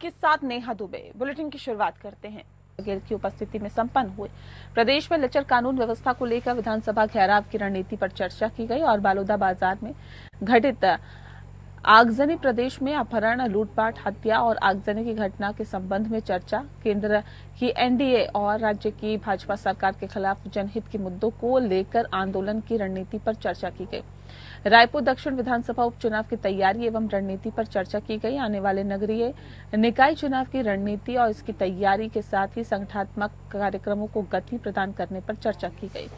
आपके साथ नेहा दुबे। बुलेटिन की शुरुआत करते हैं। गिल की उपस्थिति में संपन्न हुए प्रदेश में लचर कानून व्यवस्था को लेकर विधानसभा घेराव की रणनीति पर चर्चा की गई और बालोदा बाजार में घटित आगजनी, प्रदेश में अपहरण, लूटपाट, हत्या और आगजनी की घटना के संबंध में चर्चा, केंद्र की एनडीए और राज्य की भाजपा सरकार के खिलाफ जनहित के मुद्दों को लेकर आंदोलन की रणनीति पर चर्चा की गई। रायपुर दक्षिण विधानसभा उपचुनाव की तैयारी एवं रणनीति पर चर्चा की गई। आने वाले नगरीय निकाय चुनाव की रणनीति और इसकी तैयारी के साथ ही संगठनात्मक कार्यक्रमों को गति प्रदान करने पर चर्चा की गई।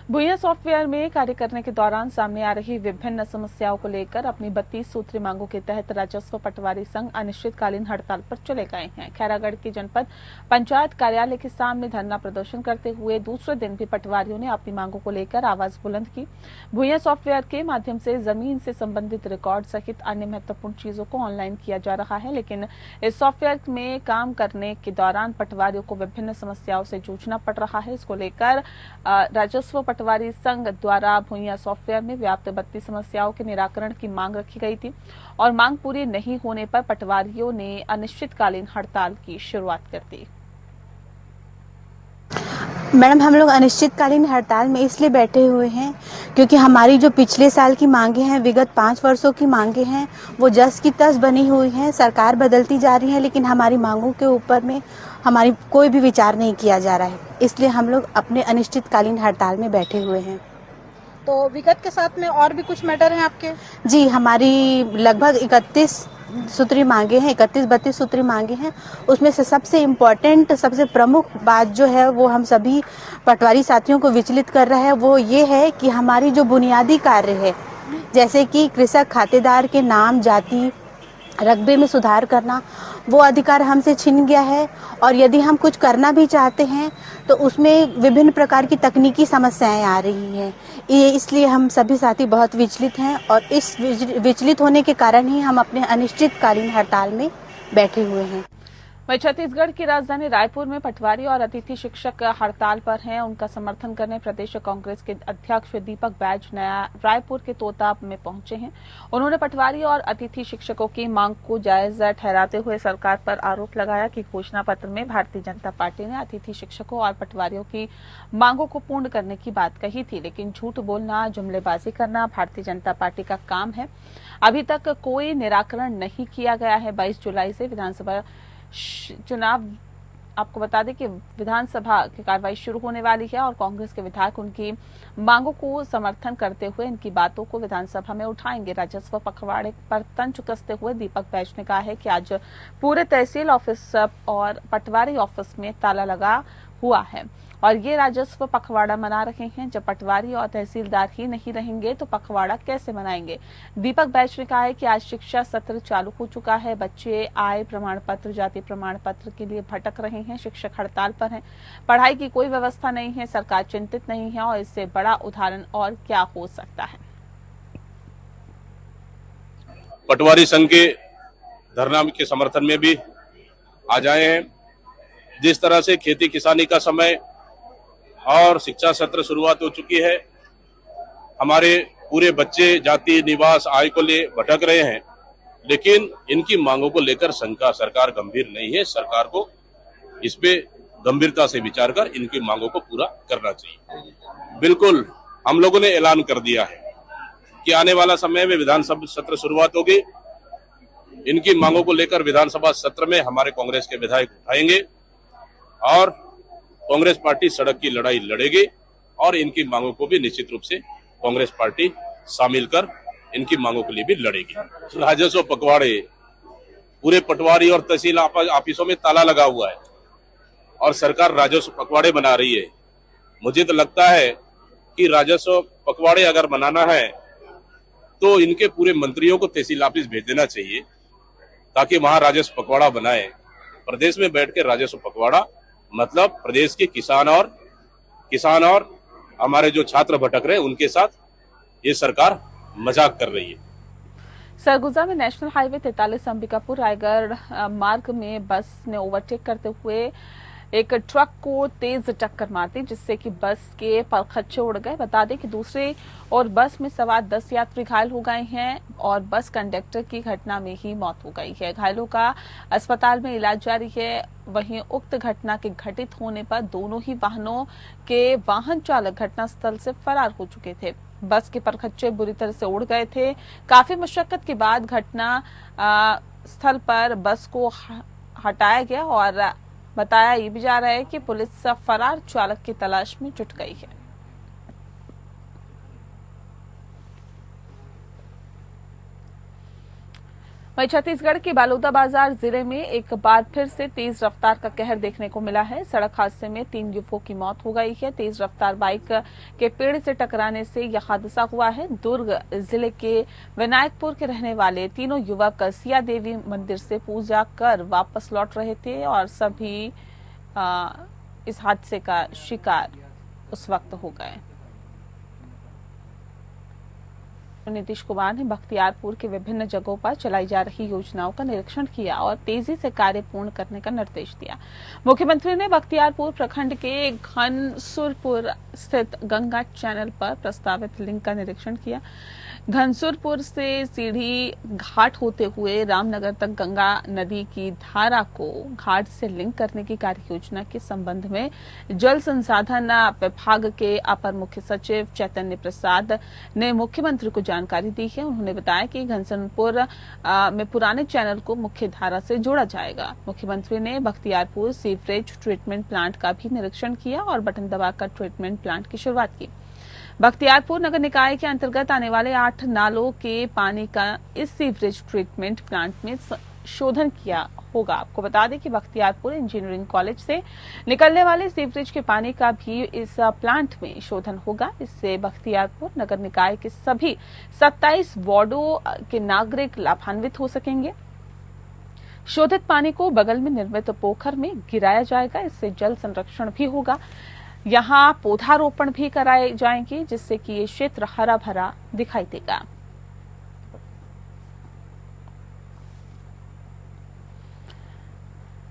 भुइयां सॉफ्टवेयर में कार्य करने के दौरान सामने आ रही विभिन्न समस्याओं को लेकर अपनी 32 सूत्री मांगों के तहत राजस्व पटवारी संघ अनिश्चितकालीन हड़ताल पर चले गए हैं। खैरागढ़ की जनपद पंचायत कार्यालय के सामने धरना प्रदर्शन करते हुए दूसरे दिन भी पटवारियों ने अपनी मांगों को लेकर आवाज बुलंद की। भुइयां सॉफ्टवेयर के माध्यम से जमीन से संबंधित रिकॉर्ड सहित अन्य महत्वपूर्ण चीजों को ऑनलाइन किया जा रहा है, लेकिन इस सॉफ्टवेयर में काम करने के दौरान पटवारियों को विभिन्न समस्याओं से जूझना पड़ रहा है। इसको लेकर राजस्व पटवारी संघ द्वारा भुइयां सॉफ्टवेयर में व्याप्त 32 समस्याओं के निराकरण की मांग रखी गई थी और मांग पूरी नहीं होने पर पटवारियों ने अनिश्चितकालीन हड़ताल की शुरुआत कर दी। मैडम, हम लोग अनिश्चितकालीन हड़ताल में इसलिए बैठे हुए हैं क्योंकि हमारी जो पिछले साल की मांगे हैं, विगत 5 वर्षों की मांगे हैं, वो जस की तस बनी हुई हैं। सरकार बदलती जा रही है, लेकिन हमारी मांगों के ऊपर में हमारी कोई भी विचार नहीं किया जा रहा है। इसलिए हम लोग अपने अनिश्चितकालीन हड़ताल में बैठे हुए हैं। तो विगत के साथ में और भी कुछ मैटर हैं आपके? जी, हमारी लगभग 31 सूत्री मांगे हैं, 31-32 सूत्री मांगे हैं। उसमें से सबसे इम्पोर्टेंट, सबसे प्रमुख बात जो है वो हम सभी पटवारी साथियों को विचलित कर रहा है, वो ये है कि हमारी जो बुनियादी कार्य है, जैसे कि कृषक खातेदार के नाम, जाति, रकबे में सुधार करना, वो अधिकार हमसे छिन गया है। और यदि हम कुछ करना भी चाहते हैं तो उसमें विभिन्न प्रकार की तकनीकी समस्याएं आ रही हैं। ये इसलिए हम सभी साथी बहुत विचलित हैं और इस विचलित होने के कारण ही हम अपने अनिश्चितकालीन हड़ताल में बैठे हुए हैं। वहीं छत्तीसगढ़ की राजधानी रायपुर में पटवारी और अतिथि शिक्षक हड़ताल पर हैं। उनका समर्थन करने प्रदेश कांग्रेस के अध्यक्ष दीपक बैज नया रायपुर के तोताब में पहुंचे हैं। उन्होंने पटवारी और अतिथि शिक्षकों की मांग को जायज ठहराते हुए सरकार पर आरोप लगाया कि घोषणा पत्र में भारतीय जनता पार्टी ने अतिथि शिक्षकों और पटवारियों की मांगों को पूर्ण करने की बात कही थी, लेकिन झूठ बोलना, जुमलेबाजी करना भारतीय जनता पार्टी का काम है। अभी तक कोई निराकरण नहीं किया गया है। 22 जुलाई से विधानसभा चुनाव, आपको बता दें कि विधानसभा की कार्रवाई शुरू होने वाली है और कांग्रेस के विधायक उनकी मांगों को समर्थन करते हुए इनकी बातों को विधानसभा में उठाएंगे। राजस्व पखवाड़े पर तंज कसते हुए दीपक बैज ने कहा है कि आज पूरे तहसील ऑफिस और पटवारी ऑफिस में ताला लगा हुआ है और ये राजस्व पखवाड़ा मना रहे हैं। जब पटवारी और तहसीलदार ही नहीं रहेंगे तो पखवाड़ा कैसे मनाएंगे? दीपक बैज ने कहा है कि आज शिक्षा सत्र चालू हो चुका है। बच्चे आय प्रमाण पत्र, जाति प्रमाण पत्र के लिए भटक रहे हैं। शिक्षक हड़ताल पर हैं। पढ़ाई की कोई व्यवस्था नहीं है। सरकार चिंतित नहीं है और इससे बड़ा उदाहरण और क्या हो सकता है? पटवारी संघ के धरना के समर्थन में भी आ जाए हैं। जिस तरह से खेती किसानी का समय और शिक्षा सत्र शुरुआत हो चुकी है, हमारे पूरे बच्चे जाति, निवास, आय को ले भटक रहे हैं, लेकिन इनकी मांगों को लेकर सरकार गंभीर नहीं है। सरकार को इस पे गंभीरता से विचार कर इनकी मांगों को पूरा करना चाहिए। बिल्कुल, हम लोगों ने ऐलान कर दिया है कि आने वाला समय में विधानसभा सत्र शुरुआत होगी। इनकी मांगों को लेकर विधानसभा सत्र में हमारे कांग्रेस के विधायक उठाएंगे और कांग्रेस पार्टी सड़क की लड़ाई लड़ेगी और इनकी मांगों को भी निश्चित रूप से कांग्रेस पार्टी शामिल कर इनकी मांगों के लिए भी लड़ेगी। राजस्व पखवाड़े, पूरे पटवारी और तहसील ऑफिसों में ताला लगा हुआ है और सरकार राजस्व पखवाड़े बना रही है। मुझे तो लगता है कि राजस्व पखवाड़े अगर बनाना है तो इनके पूरे मंत्रियों को तहसील ऑफिस भेज देना चाहिए ताकि वहां राजस्व पखवाड़ा बनाए। प्रदेश में बैठ के राजस्व पखवाड़ा मतलब प्रदेश के किसान और हमारे जो छात्र भटक रहे हैं उनके साथ ये सरकार मजाक कर रही है। सरगुजा में नेशनल हाईवे 43 अंबिकापुर रायगढ़ मार्ग में बस ने ओवरटेक करते हुए एक ट्रक को तेज टक्कर मार दी, जिससे कि बस के परखच्चे उड़ गए। बता दें कि दूसरी ओर बस में सवार 10 यात्री घायल हो गए हैं और बस कंडक्टर की घटना में ही मौत हो गई है। घायलों का अस्पताल में इलाज जारी है। वहीं उक्त घटना के घटित होने पर दोनों ही वाहनों के वाहन चालक घटनास्थल से फरार हो चुके थे। बस के परखच्चे बुरी तरह से उड़ गए थे। काफी मशक्कत के बाद घटना स्थल पर बस को हटाया गया और बताया ये भी जा रहा है कि पुलिस फरार चालक की तलाश में जुट गई है। वहीं छत्तीसगढ़ के बलौदाबाजार जिले में एक बार फिर से तेज रफ्तार का कहर देखने को मिला है। सड़क हादसे में 3 युवकों की मौत हो गई है। तेज रफ्तार बाइक के पेड़ से टकराने से यह हादसा हुआ है। दुर्ग जिले के विनायकपुर के रहने वाले तीनों युवक सिया देवी मंदिर से पूजा कर वापस लौट रहे थे और सभी इस हादसे का शिकार उस वक्त हो गए। नीतीश कुमार ने बख्तियारपुर के विभिन्न जगहों पर चलाई जा रही योजनाओं का निरीक्षण किया और तेजी से कार्य पूर्ण करने का निर्देश दिया। मुख्यमंत्री ने बख्तियारपुर प्रखंड के घनसुरपुर स्थित गंगा चैनल पर प्रस्तावित लिंक का निरीक्षण किया। घनसुरपुर से सीढ़ी घाट होते हुए रामनगर तक गंगा नदी की धारा को घाट से लिंक करने की कार्य योजना के संबंध में जल संसाधन विभाग के अपर मुख्य सचिव चैतन्य प्रसाद ने मुख्यमंत्री को जानकारी दी है। उन्होंने बताया कि घनसुरपुर में पुराने चैनल को मुख्य धारा से जोड़ा जाएगा। मुख्यमंत्री ने बख्तियारपुर सीवरेज ट्रीटमेंट प्लांट का भी निरीक्षण किया और बटन दबाकर ट्रीटमेंट प्लांट की शुरुआत की। बख्तियारपुर नगर निकाय के अंतर्गत आने वाले 8 नालों के पानी का इस सीवरेज ट्रीटमेंट प्लांट में शोधन किया होगा। आपको बता दें कि बख्तियारपुर इंजीनियरिंग कॉलेज से निकलने वाले सीवरेज के पानी का भी इस प्लांट में शोधन होगा। इससे बख्तियारपुर नगर निकाय के सभी 27 वार्डों के नागरिक लाभान्वित हो सकेंगे। शोधित पानी को बगल में निर्मित पोखर में गिराया जाएगा। इससे जल संरक्षण भी होगा। यहाँ पौधारोपण भी कराए जाएंगे, जिससे कि ये क्षेत्र हरा भरा दिखाई देगा।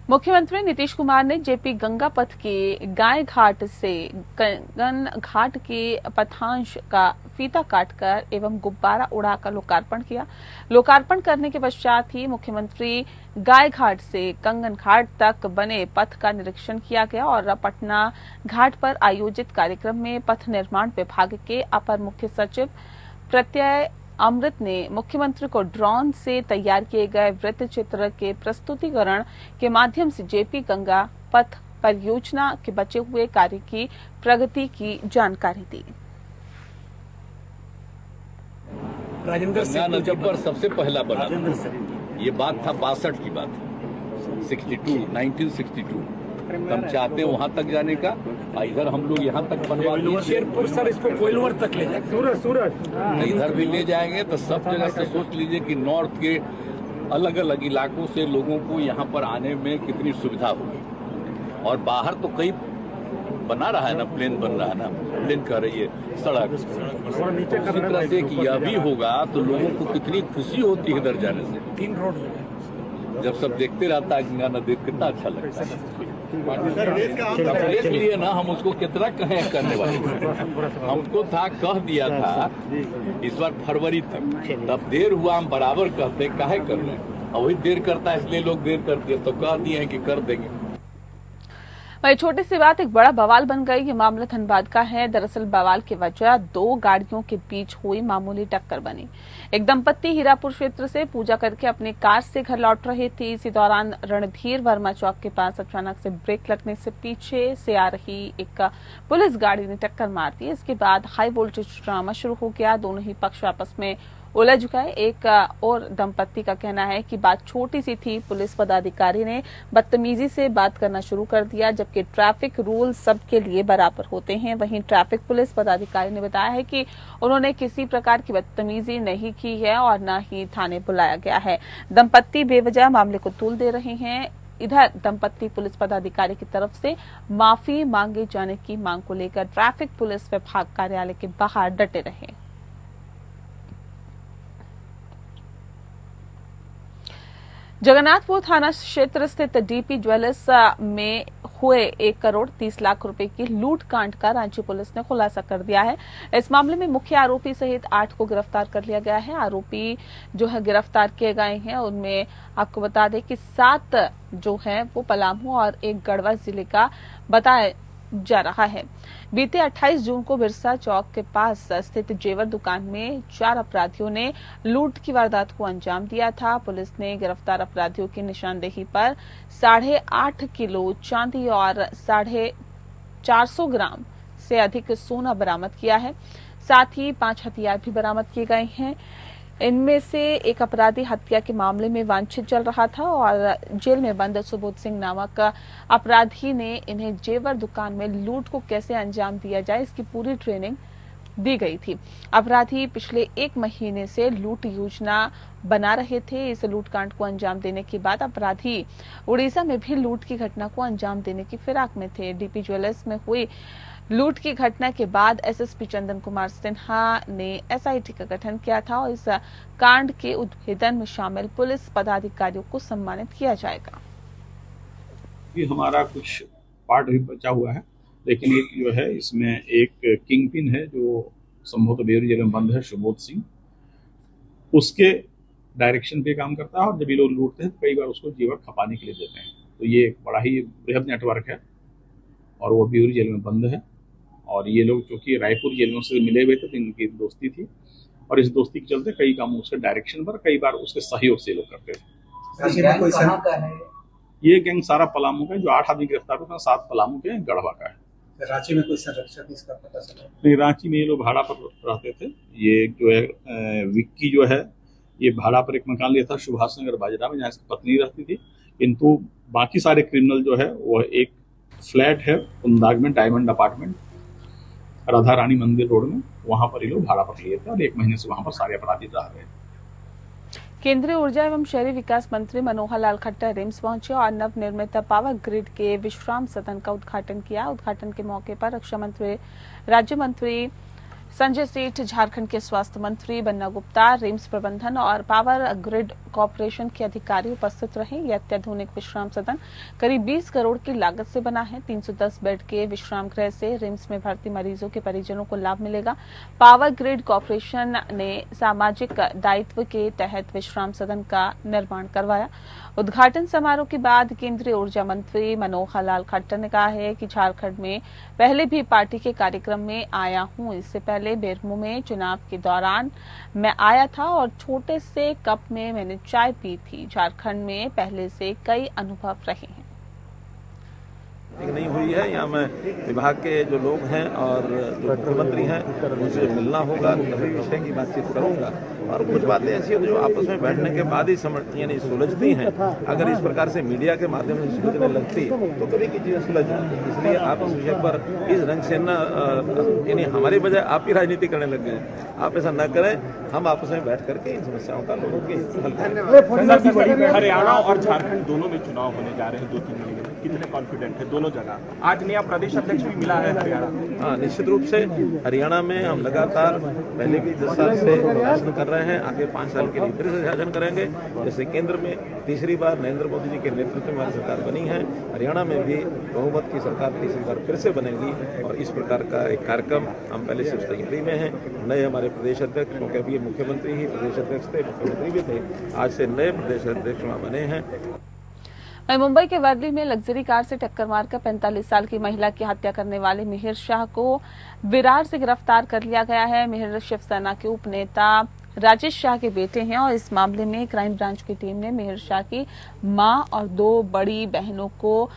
मुख्यमंत्री नीतीश कुमार ने जेपी गंगा पथ के गाय घाट से कंगन घाट के पथांश का फीता काटकर एवं गुब्बारा उड़ाकर लोकार्पण किया। लोकार्पण करने के पश्चात ही मुख्यमंत्री गाय घाट से कंगन घाट तक बने पथ का निरीक्षण किया गया और पटना घाट पर आयोजित कार्यक्रम में पथ निर्माण विभाग के अपर मुख्य सचिव प्रत्यय अमृत ने मुख्यमंत्री को ड्रोन से तैयार किए गए वृत्त चित्र के प्रस्तुतिकरण के माध्यम से जेपी गंगा पथ परियोजना के बचे हुए कार्य की प्रगति की जानकारी दी। गंगा नदी पर सबसे पहला बना ये बात था 62 की बात, 1962। हम चाहते हैं वहां तक जाने का, इधर हम लोग यहाँ तक बनवा शेरपुर सर इसको कोइलवर तक ले जाए, सूरज इधर भी ले जाएंगे तो सब जगह से सोच लीजिए कि नॉर्थ के अलग अलग इलाकों से लोगों को यहाँ पर आने में कितनी सुविधा होगी। और बाहर तो कई बना रहा है ना, प्लेन बन रहा है ना, प्लेन कर रही है सड़क। उसी तरह से कि यह भी होगा तो लोगों को कितनी खुशी होती है इधर जाने से। 3 रोड जब सब देखते रहता है गंगा नदी कितना अच्छा लगता है। देख लिए ना हम उसको कितना कहे करने वाले, हमको था कह दिया था इस बार फरवरी तक, तब देर हुआ हम बराबर कहते काहे कर रहे हैं, और वही देर करता है इसलिए लोग देर करते हैं, तो कह दिए हैं कि कर देंगे। वही छोटी सी बात एक बड़ा बवाल बन गई। ये मामला धनबाद का है। दरअसल बवाल की वजह 2 गाड़ियों के बीच हुई मामूली टक्कर बनी। एक दंपत्ति हीरापुर क्षेत्र से पूजा करके अपनी कार से घर लौट रहे थे। इसी दौरान रणधीर वर्मा चौक के पास अचानक से ब्रेक लगने से पीछे से आ रही एक पुलिस गाड़ी ने टक्कर मार दी। इसके बाद हाई वोल्टेज ड्रामा शुरू हो गया। दोनों ही पक्ष आपस में उलझ गए। एक और दंपत्ति का कहना है कि बात छोटी सी थी, पुलिस पदाधिकारी ने बदतमीजी से बात करना शुरू कर दिया, जबकि ट्रैफिक रूल सबके लिए बराबर होते हैं। वहीं ट्रैफिक पुलिस पदाधिकारी ने बताया है कि उन्होंने किसी प्रकार की बदतमीजी नहीं की है और न ही थाने बुलाया गया है। दंपत्ति बेवजह मामले को तूल दे रहे हैं। इधर दंपत्ति पुलिस पदाधिकारी की तरफ से माफी मांगे जाने की मांग को लेकर ट्रैफिक पुलिस विभाग कार्यालय के बाहर डटे रहे। जगन्नाथपुर थाना क्षेत्र स्थित डीपी ज्वेलर्स में हुए 1 करोड़ 30 लाख रुपए की लूट कांड का रांची पुलिस ने खुलासा कर दिया है। इस मामले में मुख्य आरोपी सहित 8 को गिरफ्तार कर लिया गया है। आरोपी जो है गिरफ्तार किए गए हैं उनमें आपको बता दें कि 7 जो है वो पलामू और 1 गढ़वा जिले का बताया जा रहा है। बीते 28 जून को बिरसा चौक के पास स्थित जेवर दुकान में 4 अपराधियों ने लूट की वारदात को अंजाम दिया था। पुलिस ने गिरफ्तार अपराधियों की निशानदेही पर 8.5 किलो चांदी और 450 ग्राम से अधिक सोना बरामद किया है। साथ ही 5 हथियार भी बरामद किए गए हैं। इनमें से एक अपराधी हत्या के मामले में वांछित चल रहा था और जेल में बंद सुबोध सिंह नामक अपराधी ने इन्हें जेवर दुकान में लूट को कैसे अंजाम दिया जाए इसकी पूरी ट्रेनिंग दी गई थी। अपराधी पिछले 1 महीने से लूट योजना बना रहे थे। इस लूटकांड को अंजाम देने के बाद अपराधी उड़ीसा में भी लूट की घटना को अंजाम देने की फिराक में थे। डीपी ज्वेलर्स में हुई लूट की घटना के बाद एसएसपी चंदन कुमार सिन्हा ने एसआईटी का गठन किया था और इस कांड के उद्भेदन में शामिल पुलिस पदाधिकारियों को सम्मानित किया जाएगा। ये हमारा कुछ पार्ट भी बचा हुआ है, लेकिन एक जो है इसमें एक किंग पिन है जो संभवतः बेरी जेल में बंद है, सुबोध सिंह, उसके डायरेक्शन पे काम करता है और जब ये लोग लूटते हैं तो कई बार उसको जेवर खपाने के लिए देते हैं। तो ये एक बड़ा ही बृहद नेटवर्क है और वो बेरी जेल में बंद है। और ये लोग चूंकि रायपुर जेल में से मिले हुए थे तो इनकी दोस्ती थी और इस दोस्ती के चलते कई काम उसके डायरेक्शन पर, कई बार उसके सहयोग से लोग करते थे। ये गैंग सारा पलामू का है, जो 8 आदमी गिरफ्तार हुए 7 पलामू के, गढ़वा का है। रांची में कोई संरक्षक इसका पता चला? नहीं, रांची में ये लोग भाड़ा पर रहते थे। ये जो है विक्की जो है ये भाड़ा पर एक मकान लिया था सुभाष नगर बाजरा में, जहाँ इसकी पत्नी रहती थी। किंतु बाकी सारे क्रिमिनल जो है वो एक फ्लैट है उन्दाग में, डायमंड अपार्टमेंट, राधा रानी मंदिर रोड में, वहां पर ये लोग भाड़ा पर लिए थे और 1 महीने से वहां पर सारे अपराधी रह रहे थे। केंद्रीय ऊर्जा एवं शहरी विकास मंत्री मनोहर लाल खट्टर रिम्स पहुंचे और नवनिर्मित पावर ग्रिड के विश्राम सदन का उद्घाटन किया। उद्घाटन के मौके पर रक्षा मंत्री, राज्य मंत्री संजय सेठ, झारखंड के स्वास्थ्य मंत्री बन्ना गुप्ता, रिम्स प्रबंधन और पावर ग्रिड कॉर्पोरेशन के अधिकारी उपस्थित रहे। यह अत्याधुनिक विश्राम सदन करीब 20 करोड़ की लागत से बना है। 310 बेड के विश्राम गृह से रिम्स में भर्ती मरीजों के परिजनों को लाभ मिलेगा। पावर ग्रिड कॉर्पोरेशन ने सामाजिक दायित्व के तहत विश्राम सदन का निर्माण करवाया। उद्घाटन समारोह के बाद केंद्रीय ऊर्जा मंत्री मनोहर लाल खट्टर ने कहा है कि झारखंड में पहले भी पार्टी के कार्यक्रम में आया हूं। इससे पहले बेरमो में चुनाव के दौरान मैं आया था और छोटे से कप में मैंने चाय पी थी। झारखंड में पहले से कई अनुभव रहे हैं। नहीं हुई है। यहाँ मैं विभाग के जो लोग हैं और जो मुख्यमंत्री हैं उनसे मिलना होगा, सभी विषय की बातचीत करूंगा और कुछ बातें ऐसी होती जो आपस में बैठने के बाद ही यानी सुलझती हैं। अगर इस प्रकार से मीडिया के माध्यम से सुलझने लगती तो कभी की चीजें सुलझ जाती। इसलिए आप इस विषय पर इस ढंग से न यानी हमारी बजाय आप ही राजनीति करने लग गए। आप ऐसा न करें, हम आपस में बैठ करके इन समस्याओं का लोगों के हल करें। हरियाणा और झारखंड दोनों में चुनाव होने जा रहे हैं 2-3 महीने में, कितने कॉन्फिडेंट है दोनों जगह? आज नया प्रदेश अध्यक्ष भी मिला है हरियाणा। हाँ, निश्चित रूप से हरियाणा में हम लगातार पहले भी 10 साल से शासन कर रहे हैं, आगे 5 साल के लिए फिर से शासन करेंगे। जैसे केंद्र में तीसरी बार नरेंद्र मोदी जी के नेतृत्व में हमारी सरकार बनी है, हरियाणा में भी बहुमत की सरकार तीसरी बार फिर से बनेगी और इस प्रकार का एक कार्यक्रम हम पहले से तैयारी में हैं। नए हमारे प्रदेश अध्यक्ष, क्योंकि अभी मुख्यमंत्री ही प्रदेश अध्यक्ष थे, मुख्यमंत्री भी थे, आज से नए प्रदेश अध्यक्ष वहाँ बने हैं। मुंबई के वर्ली में लग्जरी कार से टक्कर मारकर 45 साल की महिला की हत्या करने वाले मिहिर शाह को विरार से गिरफ्तार कर लिया गया है। मिहिर शिवसेना के उपनेता राजेश शाह के बेटे हैं और इस मामले में क्राइम ब्रांच की टीम ने मिहिर शाह की मां और 2 बड़ी बहनों को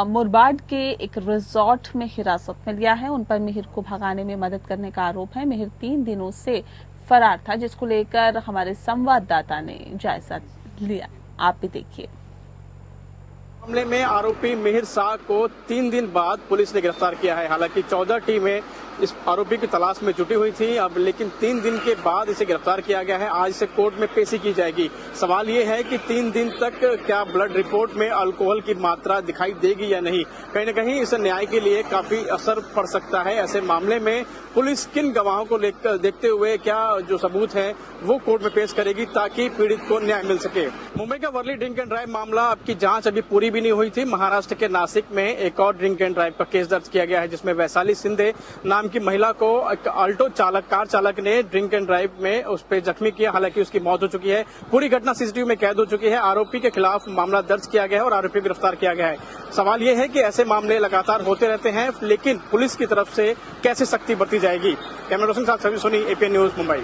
मुरबाड के एक रिजॉर्ट में हिरासत में लिया है। उन पर मिहिर को भगाने में मदद करने का आरोप है। मिहिर 3 दिनों से फरार था, जिसको लेकर हमारे संवाददाता ने जायजा लिया। आप भी देखिए। मामले में आरोपी मिहिर शाह को 3 दिन बाद पुलिस ने गिरफ्तार किया है। हालांकि 14 टीमें इस आरोपी की तलाश में जुटी हुई थी। अब लेकिन 3 दिन के बाद इसे गिरफ्तार किया गया है। आज इसे कोर्ट में पेशी की जाएगी। सवाल ये है कि 3 दिन तक क्या ब्लड रिपोर्ट में अल्कोहल की मात्रा दिखाई देगी या नहीं। कहीं न कहीं इस न्याय के लिए काफी असर पड़ सकता है। ऐसे मामले में पुलिस किन गवाहों को देखते हुए क्या जो सबूत है वो कोर्ट में पेश करेगी ताकि पीड़ित को न्याय मिल सके। मुंबई का वर्ली ड्रिंक एंड ड्राइव मामला अब की जांच अभी पूरी भी नहीं हुई थी। महाराष्ट्र के नासिक में एक और ड्रिंक एंड ड्राइव का केस दर्ज किया गया है, जिसमें वैशाली सिंधे नाम की महिला को एक ऑल्टो कार चालक ने ड्रिंक एंड ड्राइव में उस पर जख्मी किया। हालांकि उसकी मौत हो चुकी है। पूरी घटना सीसीटीवी में कैद हो चुकी है। आरोपी के खिलाफ मामला दर्ज किया गया है और आरोपी को गिरफ्तार किया गया है। सवाल ये है कि ऐसे मामले लगातार होते रहते हैं, लेकिन पुलिस की तरफ से कैसे सख्ती बरती जाएगी। कैमरा रोशन साथ सभी सोनी, एपीएन न्यूज, मुंबई।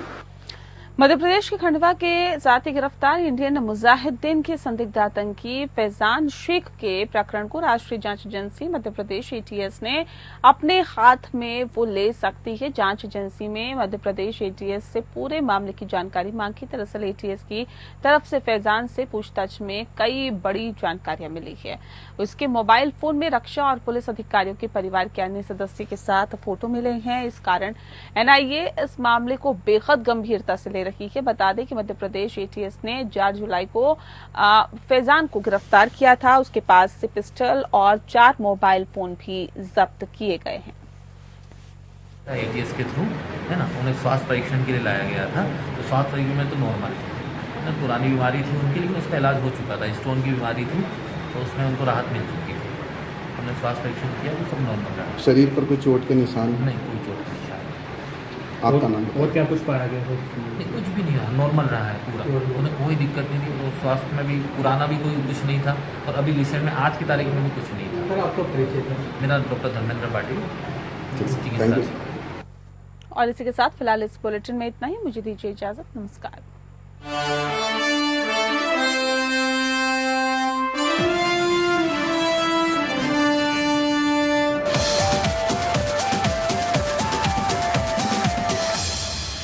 मध्य प्रदेश के खंडवा के साथ ही गिरफ्तार इंडियन मुजाहिदीन के संदिग्ध आतंकी फैजान शेख के प्रकरण को राष्ट्रीय जांच एजेंसी मध्य प्रदेश एटीएस ने अपने हाथ में वो ले सकती है। जांच एजेंसी में मध्य प्रदेश एटीएस से पूरे मामले की जानकारी मांगी। दरअसल एटीएस की तरफ से फैजान से पूछताछ में कई बड़ी जानकारियां मिली है। उसके मोबाइल फोन में रक्षा और पुलिस अधिकारियों के परिवार के अन्य सदस्य के साथ फोटो मिले हैं। इस कारण एनआईए इस मामले को बेहद गंभीरता से ले रही है। बता दें कि मध्य प्रदेश एटीएस ने 4 जुलाई को फैजान को गिरफ्तार किया था। उसके पास से पिस्टल और 4 मोबाइल फोन भी जब्त किए गए हैं। एटीएस के थ्रू है ना, उन्हें स्वास्थ्य परीक्षण के लिए लाया गया था। तो स्वास्थ्य परीक्षण में तो नॉर्मल थी, पुरानी बीमारी थी उनके, लेकिन उसका इलाज हो चुका था। स्टोन की बीमारी थी तो उसमें उनको राहत मिल चुकी थी। हमने स्वास्थ्य परीक्षण किया, वो सब नॉर्मल रहा। शरीर पर कोई चोट के निशान नहीं, कोई चोट के निशान। आपका नाम और क्या कुछ पाया गया? नहीं, कुछ भी नहीं रहा, नॉर्मल रहा है पूरा। उन्हें कोई दिक्कत नहीं थी। वो स्वास्थ्य में भी पुराना भी कोई कुछ नहीं था और अभी रिसेंट में आज की तारीख में भी कुछ नहीं था। सर आपको परिचय था? मेरा डॉक्टर धर्मेंद्र पाटिल, चिकित्सा। और इसी के साथ फिलहाल इस बुलेटिन में इतना ही। मुझे दीजिए इजाजत। नमस्कार।